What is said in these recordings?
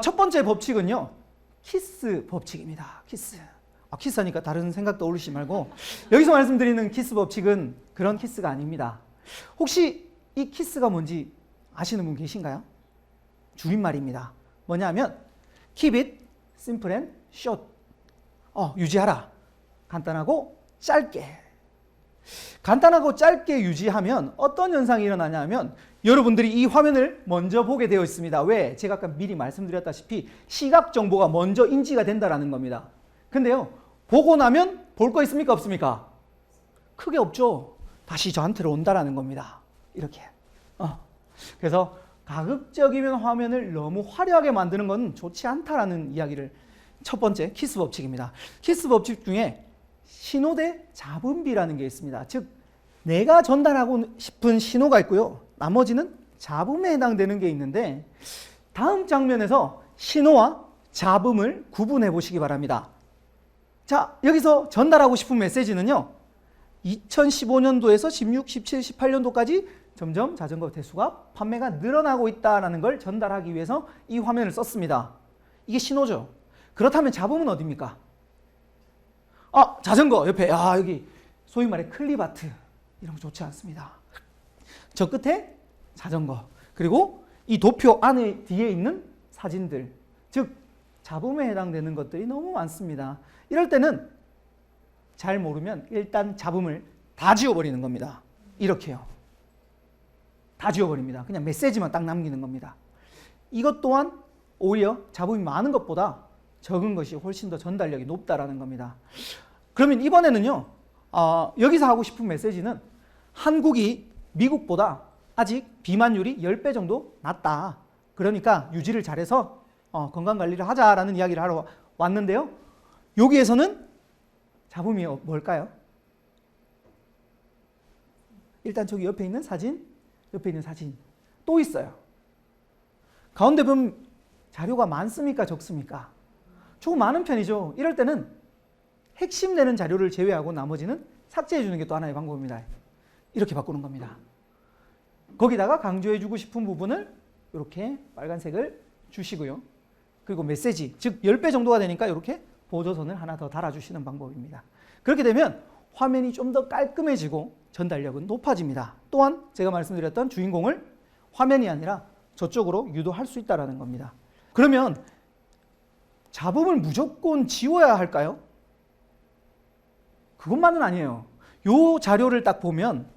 첫 번째 법칙은요, 키스 법칙입니다. 키스. 키스하니까 다른 생각 떠올리지 말고, 여기서 말씀드리는 키스 법칙은 그런 키스가 아닙니다. 혹시 이 키스가 뭔지 아시는 분 계신가요? 줄임말입니다. 뭐냐면 keep it simple and short. 유지하라. 간단하고 짧게. 간단하고 짧게 유지하면 어떤 현상이 일어나냐면, 여러분들이 이 화면을 먼저 보게 되어 있습니다. 왜? 제가 아까 미리 말씀드렸다시피 시각 정보가 먼저 인지가 된다는 겁니다. 근데요, 보고 나면 볼 거 있습니까? 없습니까? 크게 없죠. 다시 저한테로 온다라는 겁니다. 이렇게. 그래서 가급적이면 화면을 너무 화려하게 만드는 건 좋지 않다라는 이야기를, 첫 번째 키스 법칙입니다. 키스 법칙 중에 신호 대 잡음비라는 게 있습니다. 즉, 내가 전달하고 싶은 신호가 있고요, 나머지는 잡음에 해당되는 게 있는데, 다음 장면에서 신호와 잡음을 구분해 보시기 바랍니다. 자, 여기서 전달하고 싶은 메시지는요, 2015년도에서 16, 17, 18년도까지 점점 자전거 대수가 판매가 늘어나고 있다는 걸 전달하기 위해서 이 화면을 썼습니다. 이게 신호죠. 그렇다면 잡음은 어디입니까? 자전거 옆에, 여기 소위 말해 클립아트, 이런 거 좋지 않습니다. 저 끝에 자전거, 그리고 이 도표 안에 뒤에 있는 사진들, 즉 잡음에 해당되는 것들이 너무 많습니다. 이럴 때는 잘 모르면 일단 잡음을 다 지워버리는 겁니다. 이렇게요. 다 지워버립니다. 그냥 메시지만 딱 남기는 겁니다. 이것 또한 오히려 잡음이 많은 것보다 적은 것이 훨씬 더 전달력이 높다라는 겁니다. 그러면 이번에는요, 여기서 하고 싶은 메시지는 한국이 미국보다 아직 비만율이 10배 정도 낮다. 그러니까 유지를 잘해서 건강관리를 하자라는 이야기를 하러 왔는데요. 여기에서는 잡음이 뭘까요? 일단 저기 옆에 있는 사진, 또 있어요. 가운데 보면 자료가 많습니까? 적습니까? 조금 많은 편이죠. 이럴 때는 핵심 되는 자료를 제외하고 나머지는 삭제해 주는 게 또 하나의 방법입니다. 이렇게 바꾸는 겁니다. 거기다가 강조해 주고 싶은 부분을 이렇게 빨간색을 주시고요. 그리고 메시지, 즉 10배 정도가 되니까 이렇게 보조선을 하나 더 달아주시는 방법입니다. 그렇게 되면 화면이 좀 더 깔끔해지고 전달력은 높아집니다. 또한 제가 말씀드렸던 주인공을 화면이 아니라 저쪽으로 유도할 수 있다는 겁니다. 그러면 잡음을 무조건 지워야 할까요? 그것만은 아니에요. 이 자료를 딱 보면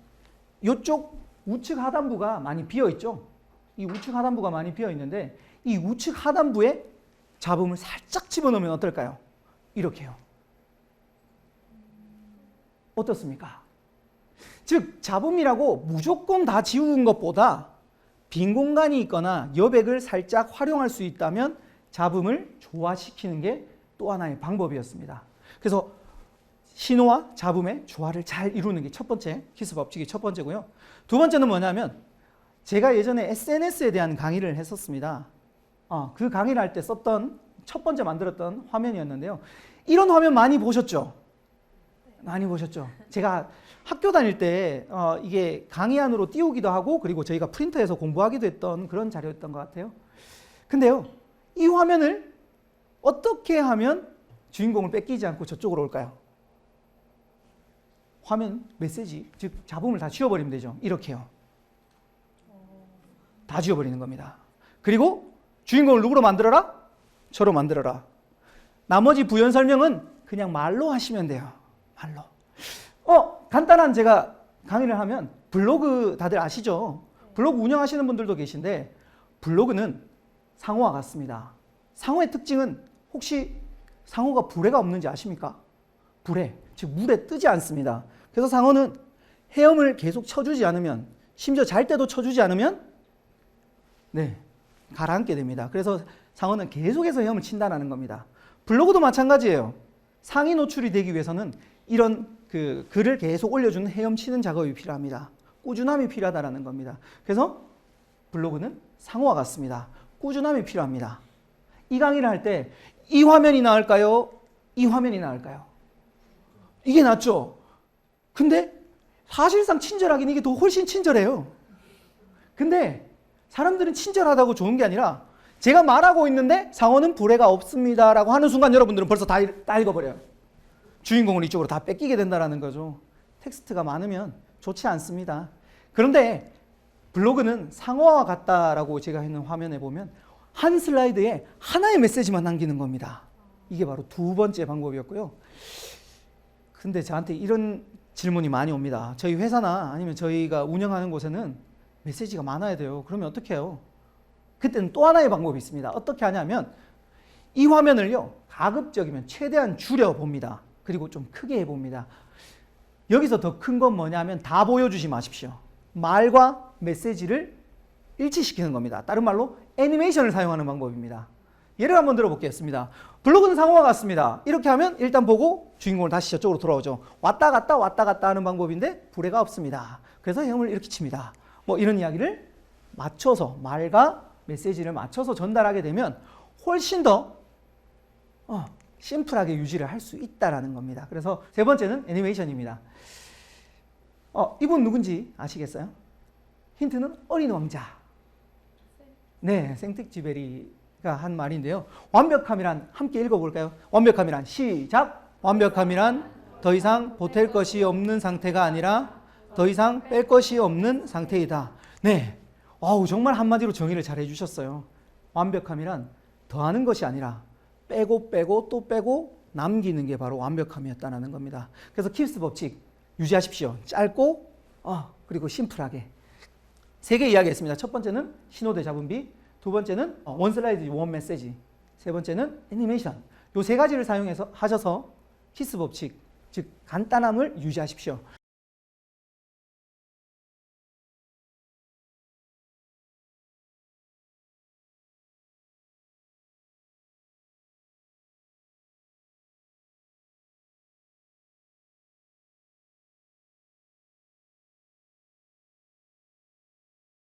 이쪽 우측 하단부가 많이 비어있죠. 이 우측 하단부가 많이 비어있는데, 이 우측 하단부에 잡음을 살짝 집어넣으면 어떨까요? 이렇게요. 어떻습니까? 즉, 잡음이라고 무조건 다 지우는 것보다 빈 공간이 있거나 여백을 살짝 활용할 수 있다면 잡음을 조화시키는 게 또 하나의 방법이었습니다. 그래서 신호와 잡음의 조화를 잘 이루는 게 첫 번째, 키스 법칙이 첫 번째고요. 두 번째는 뭐냐면, 제가 예전에 SNS에 대한 강의를 했었습니다. 그 강의를 할 때 썼던 첫 번째 만들었던 화면이었는데요. 이런 화면 많이 보셨죠? 많이 보셨죠? 제가 학교 다닐 때 이게 강의안으로 띄우기도 하고, 그리고 저희가 프린터에서 공부하기도 했던 그런 자료였던 것 같아요. 근데요, 이 화면을 어떻게 하면 주인공을 뺏기지 않고 저쪽으로 올까요? 화면 메시지, 즉 잡음을 다 지워버리면 되죠. 이렇게요. 다 지워버리는 겁니다. 그리고 주인공을 누구로 만들어라? 저로 만들어라. 나머지 부연 설명은 그냥 말로 하시면 돼요. 말로. 간단한 제가 강의를 하면 블로그 다들 아시죠? 블로그 운영하시는 분들도 계신데, 블로그는 상호와 같습니다. 상호의 특징은 혹시 상호가 불해가 없는지 아십니까? 불해, 즉 물에 뜨지 않습니다. 그래서 상호는 헤엄을 계속 쳐주지 않으면, 심지어 잘 때도 쳐주지 않으면 가라앉게 됩니다. 그래서 상호는 계속해서 헤엄을 친다는 겁니다. 블로그도 마찬가지예요. 상위 노출이 되기 위해서는 이런 글을 계속 올려주는 헤엄치는 작업이 필요합니다. 꾸준함이 필요하다는 겁니다. 그래서 블로그는 상호와 같습니다. 꾸준함이 필요합니다. 이 강의를 할 때 이 화면이 나을까요? 이 화면이 나을까요? 이게 낫죠? 근데 사실상 친절하긴 이게 더 훨씬 친절해요. 근데 사람들은 친절하다고 좋은 게 아니라 제가 말하고 있는데 상어는 불해가 없습니다라고 하는 순간 여러분들은 벌써 다 읽어버려요. 주인공을 이쪽으로 다 뺏기게 된다는 거죠. 텍스트가 많으면 좋지 않습니다. 그런데 블로그는 상어와 같다라고 제가 했는 화면에 보면 한 슬라이드에 하나의 메시지만 남기는 겁니다. 이게 바로 두 번째 방법이었고요. 근데 저한테 이런 질문이 많이 옵니다. 저희 회사나 아니면 저희가 운영하는 곳에는 메시지가 많아야 돼요. 그러면 어떻게 해요? 그때는 또 하나의 방법이 있습니다. 어떻게 하냐면 이 화면을요, 가급적이면 최대한 줄여봅니다. 그리고 좀 크게 해봅니다. 여기서 더 큰 건 뭐냐면 다 보여주지 마십시오. 말과 메시지를 일치시키는 겁니다. 다른 말로 애니메이션을 사용하는 방법입니다. 예를 한번 들어보겠습니다. 블로그는 상어와 같습니다. 이렇게 하면 일단 보고 주인공을 다시 저쪽으로 돌아오죠. 왔다 갔다 하는 방법인데 불해가 없습니다. 그래서 헤엄을 이렇게 칩니다. 뭐 이런 이야기를 맞춰서 말과 메시지를 맞춰서 전달하게 되면 훨씬 더 심플하게 유지를 할 수 있다는 겁니다. 그래서 세 번째는 애니메이션입니다. 이분 누군지 아시겠어요? 힌트는 어린 왕자. 네, 생텍쥐베리가 한 말인데요. 완벽함이란 함께 읽어볼까요? 완벽함이란 시작. 완벽함이란 더 이상 보탤 것이 없는 상태가 아니라 더 이상 뺄 것이 없는 상태이다. 네, 정말 한마디로 정의를 잘 해주셨어요. 완벽함이란 더하는 것이 아니라 빼고 또 빼고 남기는 게 바로 완벽함이었다는 겁니다. 그래서 킵스 법칙 유지하십시오. 짧고 그리고 심플하게. 세 개 이야기했습니다. 첫 번째는 신호대 잡음비, 두 번째는 원 슬라이드 원 메시지, 세 번째는 애니메이션. 요 세 가지를 사용해서 하셔서 키스 법칙, 즉 간단함을 유지하십시오.